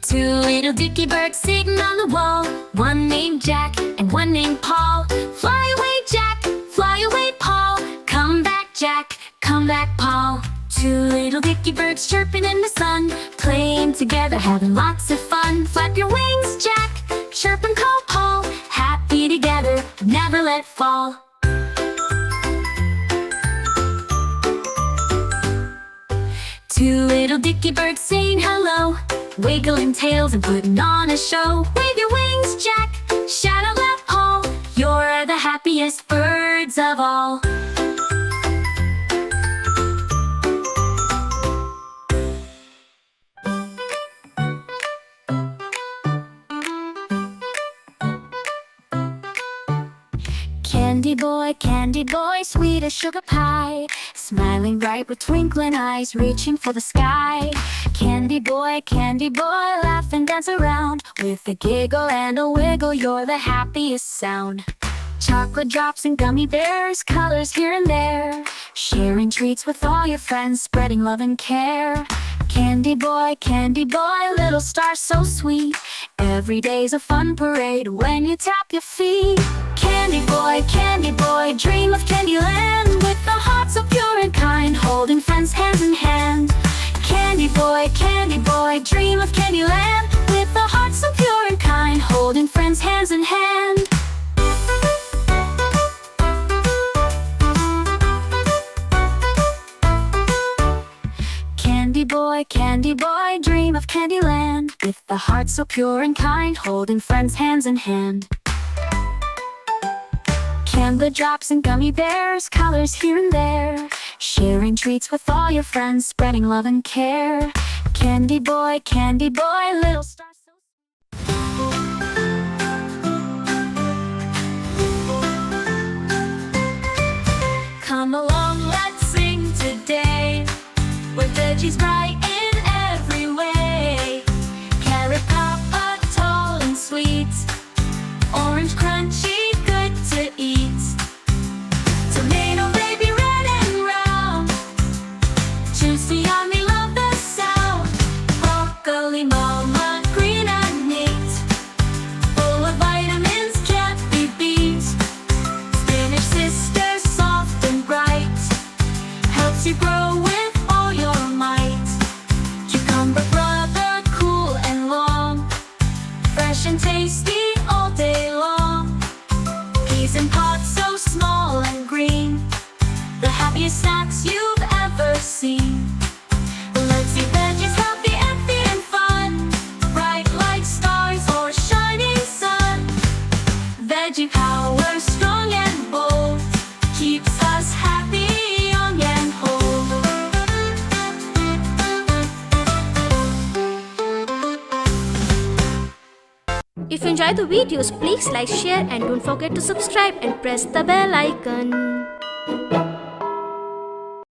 Two little dicky birds sitting on the wall, one named Jack and one named Paul. Fly away, Jack, fly away, Paul. Come back, Jack, come back, Paul. Two little dicky birds chirping in the sun, playing together, having lots of fun. Flap your wings, Jack, chirp and call Paul. Happy together, never let fall. Two little dicky birds saying hello, wiggling tails and putting on a show. Wave your wings, Jack, shout out loud, Paul. You're the happiest birds of all. Candy boy, sweet as sugar pie, smiling bright with twinkling eyes, reaching for the sky. Candy boy, laugh and dance around, with a giggle and a wiggle, you're the happiest sound. Chocolate drops and gummy bears, colors here and there, sharing treats with all your friends, spreading love and care. Candy boy, little star so sweet, every day's a fun parade when you tap your feet. Candy boy, dream of Candyland, with a heart so pure and kind, holding friends hands in hand. Candy boy, dream of Candyland, with a heart so pure and kind, holding friends hands in hand. Candy boy, dream of Candyland, with a heart so pure and kind, holding friends hands in hand. Candy drops and gummy bears, colors here and there, sharing treats with all your friends, spreading love and care. Candy boy, little star so come along, let's sing today, with veggies bright in every way. Carrot pop, tall and sweet, orange crunchy, good to eat. Tomato baby, red and round, juicy, yummy, love the sound. Broccoli mama, green and neat, full of vitamins, can't be beat. Spinach sister, soft and bright, helps you grow with all your might. Cucumber brother, cool and long, fresh and tasty all day long. Peas in pots so small and green, the happiest snacks you've ever seen. Let's eat veggies, healthy and fun, bright like stars or shining sun. Veggie power, strong and bold, keeps us happy, young and old. If you enjoy the videos, please like, share and don't forget to subscribe and press the bell icon.